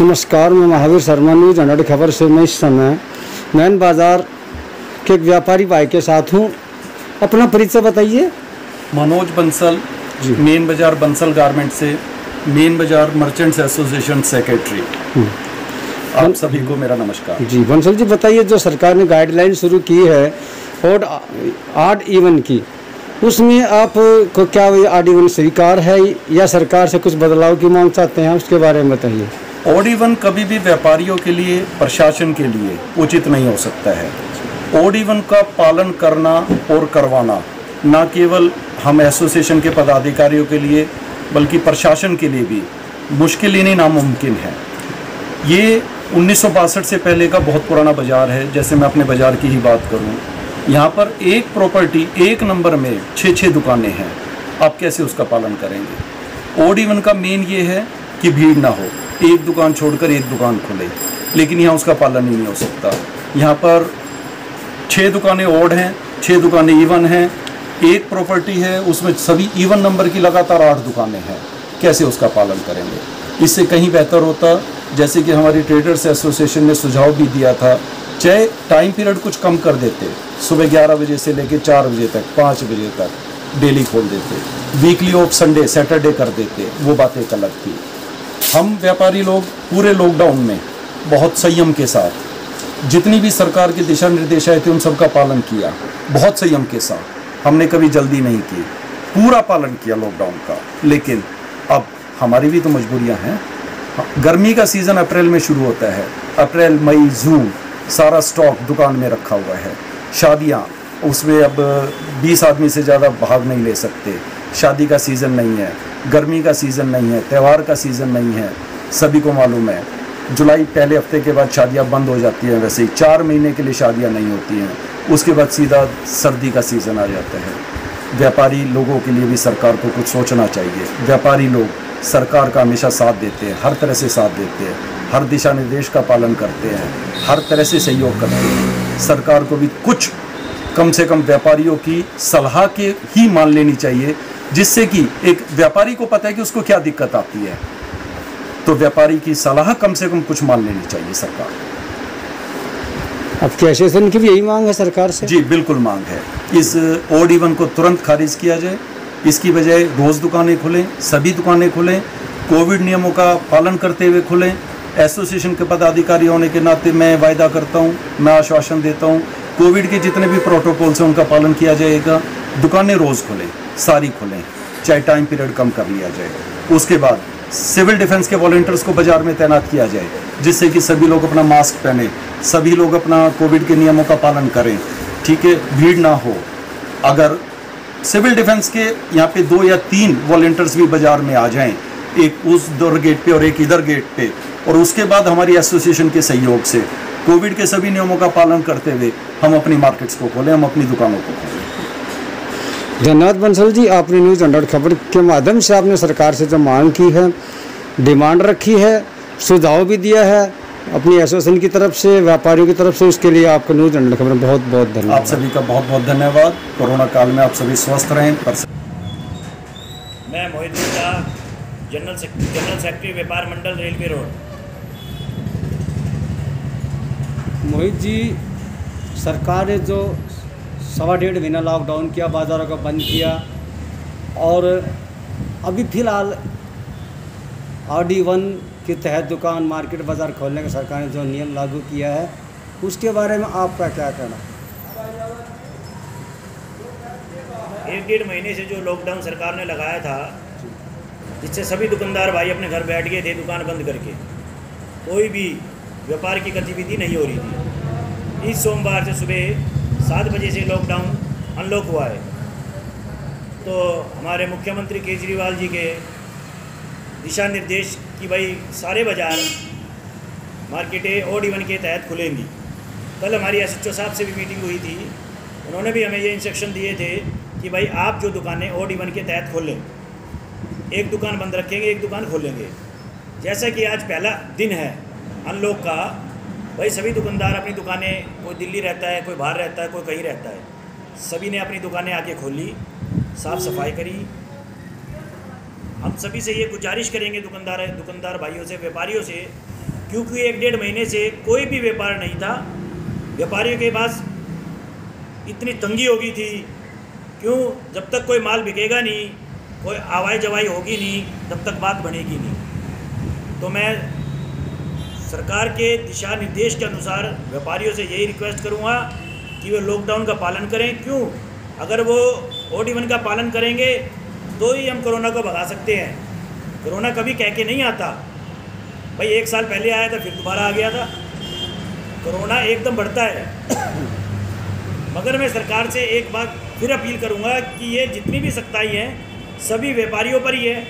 नमस्कार, मैं महावीर शर्मा, न्यूज़ 100 खबर से मैं इस समय नैन बाज़ार के एक व्यापारी भाई के साथ हूँ। अपना परिचय बताइए। मनोज बंसल जी, मेन बाज़ार बंसल गारमेंट से, मेन बाज़ार मर्चेंट्स एसोसिएशन सेक्रेटरी। आप सभी को मेरा नमस्कार जी। बंसल जी बताइए, जो सरकार ने गाइडलाइन शुरू की है ऑड इवन की, उसमें आप को क्या ऑड इवन स्वीकार है या सरकार से कुछ बदलाव की मांग चाहते हैं, उसके बारे में बताइए। ऑड इवन कभी भी व्यापारियों के लिए, प्रशासन के लिए उचित नहीं हो सकता है। ऑड इवन का पालन करना और करवाना न केवल हम एसोसिएशन के पदाधिकारियों के लिए बल्कि प्रशासन के लिए भी मुश्किल ही नहीं, नामुमकिन है। ये 1962 से पहले का बहुत पुराना बाज़ार है। जैसे मैं अपने बाज़ार की ही बात करूं, यहाँ पर एक प्रॉपर्टी एक नंबर में 6 दुकानें हैं। आप कैसे उसका पालन करेंगे? ऑड इवन का मेन ये है कि भीड़ ना हो, एक दुकान छोड़कर एक दुकान खुले, लेकिन यहाँ उसका पालन ही नहीं हो सकता। यहाँ पर 6 दुकानें ऑड हैं, 6 दुकानें इवन हैं, एक प्रॉपर्टी है उसमें सभी इवन नंबर की लगातार 8 दुकानें हैं। कैसे उसका पालन करेंगे? इससे कहीं बेहतर होता, जैसे कि हमारी ट्रेडर्स एसोसिएशन ने सुझाव भी दिया था, चाहे टाइम पीरियड कुछ कम कर देते, सुबह 11 बजे से लेकर 4 बजे तक, 5 बजे तक डेली खोल देते, वीकली ऑफ संडे सैटरडे कर देते, वो बात एक अलग थी। हम व्यापारी लोग पूरे लॉकडाउन में बहुत संयम के साथ जितनी भी सरकार के दिशा निर्देश आए थे उन सबका पालन किया, बहुत संयम के साथ। हमने कभी जल्दी नहीं की, पूरा पालन किया लॉकडाउन का। लेकिन अब हमारी भी तो मजबूरियां हैं। गर्मी का सीज़न अप्रैल में शुरू होता है, अप्रैल मई जून सारा स्टॉक दुकान में रखा हुआ है। शादियां, उसमें अब 20 आदमी से ज़्यादा भाग नहीं ले सकते। शादी का सीज़न नहीं है, गर्मी का सीज़न नहीं है, त्यौहार का सीज़न नहीं है। सभी को मालूम है, जुलाई पहले हफ्ते के बाद शादियां बंद हो जाती हैं। वैसे ही 4 महीने के लिए शादियां नहीं होती हैं, उसके बाद सीधा सर्दी का सीज़न आ जाता है। व्यापारी लोगों के लिए भी सरकार को कुछ सोचना चाहिए। व्यापारी लोग सरकार का हमेशा साथ देते हैं, हर तरह से साथ देते हैं, हर दिशा निर्देश का पालन करते हैं, हर तरह से सहयोग करते हैं। सरकार को भी कुछ कम से कम व्यापारियों की सलाह के ही मान लेनी चाहिए, जिससे कि एक व्यापारी को पता है कि उसको क्या दिक्कत आती है, तो व्यापारी की सलाह कम से कम कुछ मान लेनी चाहिए सरकार। आपकी एसोसिएशन की भी यही मांग है सरकार से? जी बिल्कुल मांग है। इस ऑड इवन को तुरंत खारिज किया जाए, इसकी बजाय रोज़ दुकानें खुलें, सभी दुकानें खुलें, कोविड नियमों का पालन करते हुए खुलें। एसोसिएशन के पदाधिकारी होने के नाते मैं वायदा करता हूँ, मैं आश्वासन देता हूँ, कोविड के जितने भी प्रोटोकॉल्स हैं उनका पालन किया जाएगा। दुकानें रोज़ खुलें, सारी खुलें, चाहे टाइम पीरियड कम कर लिया जाए। उसके बाद सिविल डिफेंस के वॉलंटियर्स को बाज़ार में तैनात किया जाए, जिससे कि सभी लोग अपना मास्क पहने, सभी लोग अपना कोविड के नियमों का पालन करें। ठीक है, भीड़ ना हो। अगर सिविल डिफेंस के यहाँ पे 2 या 3 वॉलंटियर्स भी बाज़ार में आ जाएं, एक उस दर गेट पे और एक इधर गेट पे, और उसके बाद हमारी एसोसिएशन के सहयोग से कोविड के सभी नियमों का पालन करते हुए हम अपनी मार्केट्स को खोलें, हम अपनी दुकानों को खोलें। धन्यवाद बंसल जी। आपने न्यूज़ 100 खबर के माध्यम से आपने सरकार से जो मांग की है, डिमांड रखी है, सुझाव भी दिया है अपनी एसोसिएशन की तरफ से, व्यापारियों की तरफ से, उसके लिए आपको न्यूज़ 100 खबर में बहुत बहुत धन्यवाद। आप सभी का बहुत बहुत धन्यवाद। कोरोना काल में आप सभी स्वस्थ रहें। मैं मोहित गुप्ता, जनरल सेक्रेटरी व्यापार मंडल, रेलवे रोड। मोहित जी, सरकार ने जो 1.5 महीना लॉकडाउन किया, बाज़ारों को बंद किया, और अभी फ़िलहाल ऑड इवन के तहत दुकान, मार्केट, बाज़ार खोलने का सरकार ने जो नियम लागू किया है, उसके बारे में आपका क्या कहना है? 1-1.5 महीने से जो लॉकडाउन सरकार ने लगाया था, जिससे सभी दुकानदार भाई अपने घर बैठ गए थे दुकान बंद करके, कोई भी व्यापार की गतिविधि नहीं हो रही थी। इस सोमवार से सुबह 7 बजे से लॉकडाउन अनलॉक हुआ है। तो हमारे मुख्यमंत्री केजरीवाल जी के दिशा निर्देश कि भाई सारे बाज़ार, मार्केटें ऑड इवन के तहत खुलेंगी। कल हमारी एसएचओ साहब से भी मीटिंग हुई थी, उन्होंने भी हमें ये इंस्ट्रक्शन दिए थे कि भाई आप जो दुकानें ऑड इवन के तहत खोलें, एक दुकान बंद रखेंगे, एक दुकान खोलेंगे। जैसा कि आज पहला दिन है अनलॉक का, भाई सभी दुकानदार अपनी दुकानें, कोई दिल्ली रहता है, कोई बाहर रहता है, कोई कहीं रहता है, सभी ने अपनी दुकानें आके खोली, साफ़ सफाई करी। हम सभी से ये गुजारिश करेंगे दुकानदार भाइयों से, व्यापारियों से, क्योंकि 1-1.5 महीने से कोई भी व्यापार नहीं था। व्यापारियों के पास इतनी तंगी हो गई थी, क्यों? जब तक कोई माल बिकेगा नहीं, कोई आवाई जवाई होगी नहीं, तब तक बात बनेगी नहीं। तो मैं सरकार के दिशा निर्देश के अनुसार व्यापारियों से यही रिक्वेस्ट करूँगा कि वो लॉकडाउन का पालन करें। क्यों? अगर वो OD1 का पालन करेंगे तो ही हम कोरोना को भगा सकते हैं। कोरोना कभी कह के नहीं आता भाई, 1 साल पहले आया था फिर दोबारा आ गया था। कोरोना एकदम बढ़ता है। मगर मैं सरकार से एक बात फिर अपील करूंगा कि ये जितनी भी सख्ताई है सभी व्यापारियों पर ही है।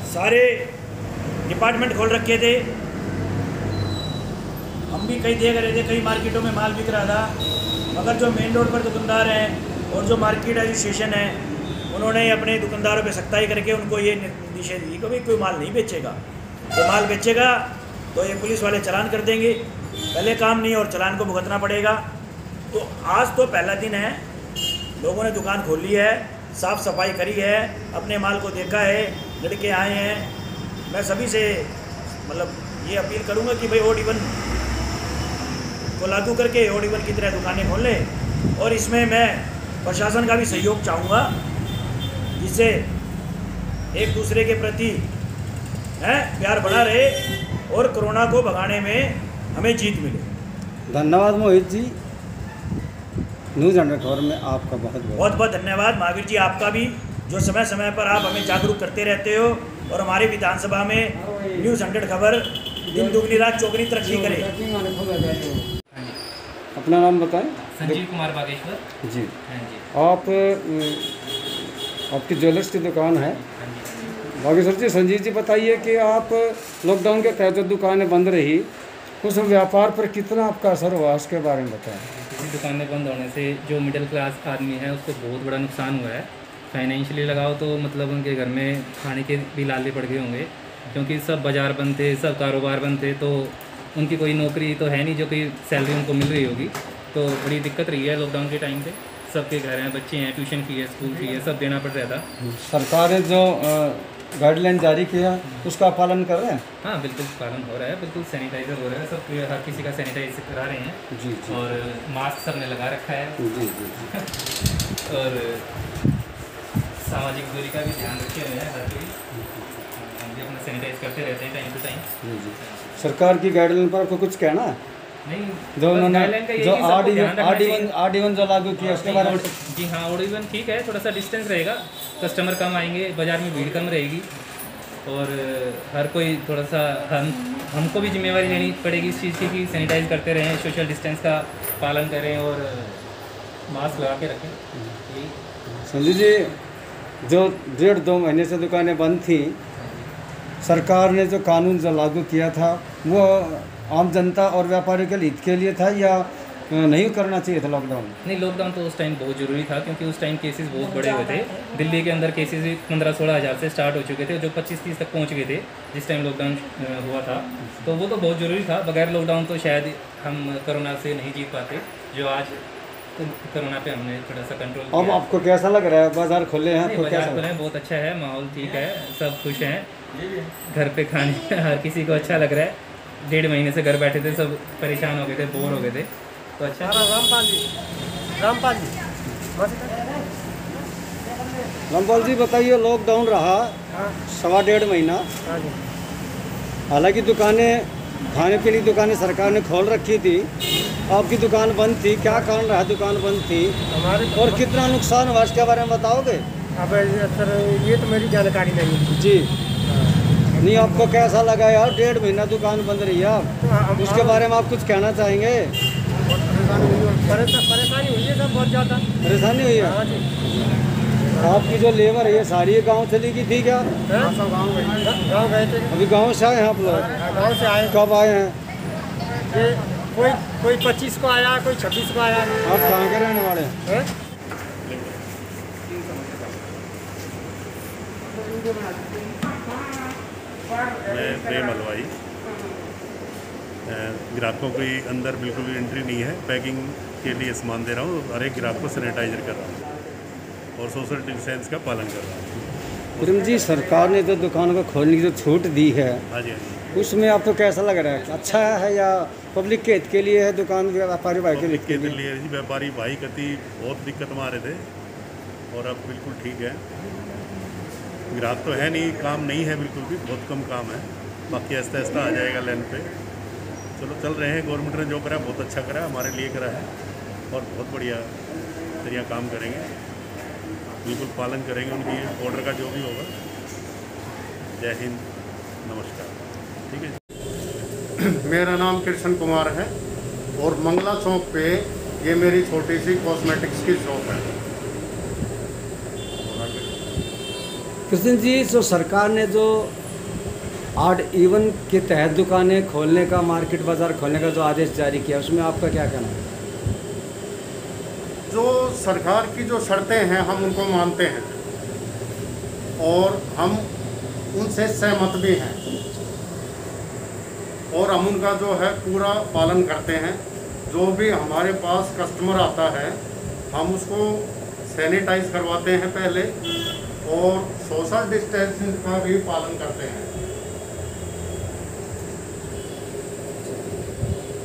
सारे डिपार्टमेंट खोल रखे थे, हम भी कई देख रहे थे, कई मार्केटों में माल बिक रहा था। मगर जो मेन रोड पर दुकानदार हैं और जो मार्केट एसोसिएशन है, उन्होंने अपने दुकानदारों पे सख्ताई करके उनको ये निर्देश दी कि भाई कोई माल नहीं बेचेगा। तो माल बेचेगा तो ये पुलिस वाले चालान कर देंगे। पहले काम नहीं और चालान को भुगतना पड़ेगा। तो आज तो पहला दिन है, लोगों ने दुकान खोली है, साफ़ सफाई करी है, अपने माल को देखा है, लड़के आए हैं। मैं सभी से मतलब ये अपील करूँगा कि भाई OD1 को लागू करके OD1 की तरह दुकानें खोल लें। और इसमें मैं प्रशासन का भी सहयोग चाहूँगा, जिससे एक दूसरे के प्रति प्यार बना रहे और कोरोना को भगाने में हमें जीत मिले। धन्यवाद मोहित जी। न्यूज़ 100 खबर में आपका बहुत बहुत धन्यवाद महावीर जी, आपका भी, जो समय समय पर आप हमें जागरूक करते रहते हो और हमारे विधानसभा में न्यूज़ 100 खबर दिन दुगनी रात चौगनी तरक्की करे। अपना नाम बताएं। संजीव कुमार बागेश्वर जी। हाँ जी। आप आपकी ज्वेलर्स की दुकान है हाँ जी। बागेश्वर जी। संजीव जी बताइए कि आप लॉकडाउन के तहत जो दुकानें बंद रही, उस व्यापार पर कितना आपका असर हुआ, उसके बारे में बताएं। किसी दुकानें बंद होने से जो मिडिल क्लास आदमी है उसको बहुत बड़ा नुकसान हुआ है। फाइनेंशियली लगाओ तो मतलब उनके घर में खाने के भी लाले पड़ गए होंगे, क्योंकि सब बाज़ार बंद थे, सब कारोबार बंद थे। तो उनकी कोई नौकरी तो है नहीं जो कोई सैलरी उनको मिल रही होगी। तो बड़ी दिक्कत रही है लॉकडाउन के टाइम पे। सबके घर हैं, बच्चे हैं, ट्यूशन फी है, स्कूल फी है, सब देना पड़ रहा था। सरकार ने जो गाइडलाइन जारी किया उसका पालन कर रहे हैं? हाँ बिल्कुल पालन हो रहा है, बिल्कुल सैनिटाइज़र हो रहा है, सब हर किसी का सैनिटाइज करा रहे हैं। जी जी। और मास्क सब ने लगा रखा है। जी जी। और सामाजिक दूरी का भी ध्यान रखे हुए हैं हर कोई। हम भी अपना सैनिटाइज करते रहते हैं टाइम टू टाइम। जी जी। सरकार की गाइडलाइन पर आपको कुछ कहना है? नहीं, जो उन्होंने जो OD1 जो लागू किया उसके बारे में? जी हाँ, OD1 ठीक है, थोड़ा सा डिस्टेंस रहेगा, कस्टमर कम आएंगे, बाज़ार में भीड़ कम रहेगी। और हर कोई थोड़ा सा हमको भी जिम्मेवारी लेनी पड़ेगी इस चीज़ की कि सैनिटाइज करते रहें, सोशल डिस्टेंस का पालन करें और मास्क लगा के रखें। यही। संजीव जी, जो 1.5-2 महीने से दुकानें बंद थी, सरकार ने जो कानून जो लागू किया था वो आम जनता और व्यापारियों के हित के लिए था या नहीं करना चाहिए था लॉकडाउन? नहीं, लॉकडाउन तो उस टाइम बहुत ज़रूरी था, क्योंकि उस टाइम केसेस बहुत बड़े हुए थे। दिल्ली के अंदर केसेस 15-16 हज़ार से स्टार्ट हो चुके थे, जो 25-30 तक पहुंच गए थे जिस टाइम लॉकडाउन हुआ था। तो वो तो बहुत ज़रूरी था। बगैर लॉकडाउन तो शायद हम कोरोना से नहीं जीत पाते, जो आज कोरोना पे हमने थोड़ा सा कंट्रोल किया। अब आपको कैसा लग रहा है? बाज़ार खुले हैं? बाजार खुले हैं, बहुत अच्छा है, माहौल ठीक है, सब खुश हैं। घर पे खाने हर किसी को अच्छा लग रहा है। 1.5 महीने से घर बैठे थे, सब परेशान हो गए थे, बोर हो गए थे, तो अच्छा। रामपाल जी बताइए, लॉकडाउन रहा 1.25 महीना, हालांकि दुकानें, खाने पीने की दुकानें सरकार ने खोल रखी थी, आपकी दुकान बंद थी, क्या कारण रहा दुकान बंद थी हमारे और कितना नुकसान हुआ इसके बारे में बताओगे? अब सर ये तो मेरी जानकारी नहीं है जी। नहीं, आपको कैसा लगा यार? 1.5 महीना दुकान बंद रही है, आप उसके बारे में आप कुछ कहना चाहेंगे? परेशानी हुई है सर, बहुत ज़्यादा परेशानी हुई है? हाँ जी। आपकी जो लेबर है ये सारी गांव चली गई थी क्या? गाँव गए थे। अभी गांव से आए हैं आप लोग? गाँव से आए। कब आए हैं? ये कोई 25 को आया, कोई 26 को आया। आप कहाँ के रहने वाले हैं? मैं प्रेम हलवाई। ग्राहकों की अंदर बिल्कुल भी एंट्री नहीं है, पैकिंग के लिए सामान दे रहा हूँ, हर एक ग्राहक को सैनिटाइजर कर रहा हूँ और सोशल डिस्टेंस का पालन कर रहा हूँ। प्रेम जी, सरकार ने जो दुकान को खोलने की जो छूट दी है, हाँ जी, हाँ जी। उसमें आपको कैसा लग रहा है, अच्छा है या पब्लिक के हित के लिए है, दुकान व्यापारी भाई के पब्लिक के लिए? लिए जी, व्यापारी भाई कति बहुत दिक्कत में आ रहे थे और अब बिल्कुल ठीक है। ग्राहक तो है नहीं, काम नहीं है बिल्कुल भी, बहुत कम काम है। बाकी आहिस्ता आहिस्ता आ जाएगा लाइन पे। चलो चल रहे हैं, गवर्नमेंट ने जो करा बहुत अच्छा करा, हमारे लिए करा है और बहुत बढ़िया तरीका काम करेंगे, बिल्कुल पालन करेंगे उनकी ऑर्डर का जो भी होगा। जय हिंद, नमस्कार। ठीक है। मेरा नाम कृष्ण कुमार है और मंगला चौक पे ये मेरी छोटी सी कॉस्मेटिक्स की शॉप है। कृष्ण जी, जो सरकार ने जो ऑड इवन के तहत दुकानें खोलने का, मार्केट बाज़ार खोलने का जो आदेश जारी किया, उसमें आपका क्या कहना है? जो सरकार की जो शर्तें हैं हम उनको मानते हैं और हम उनसे सहमत भी हैं और हम उनका जो है पूरा पालन करते हैं। जो भी हमारे पास कस्टमर आता है हम उसको सैनिटाइज करवाते हैं पहले और सोशल डिस्टेंसिंग का भी पालन करते हैं।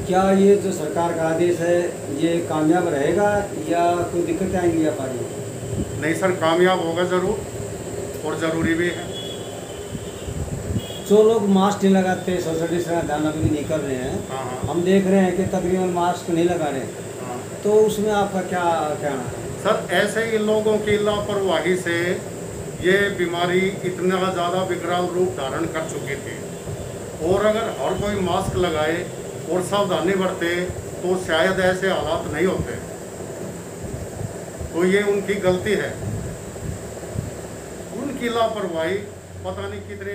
क्या ये जो सरकार का आदेश है ये कामयाब रहेगा या कोई दिक्कतें आएंगी व्यापारी? नहीं सर, कामयाब होगा ज़रूर और ज़रूरी भी है। जो लोग मास्क नहीं लगाते, सोशल डिस्टेंस ध्यान अभी भी नहीं कर रहे हैं, हाँ। हम देख रहे हैं कि तकरीबन मास्क नहीं लगा रहे, हाँ। तो उसमें आपका क्या कहना है? सर, ऐसे ही लोगों की लापरवाही से ये बीमारी इतना ज़्यादा विकराल रूप धारण कर चुकी थी और अगर हर कोई मास्क लगाए और सावधानी बरते तो शायद ऐसे हालात नहीं होते। तो ये उनकी गलती है, उनकी लापरवाही। पता नहीं कितने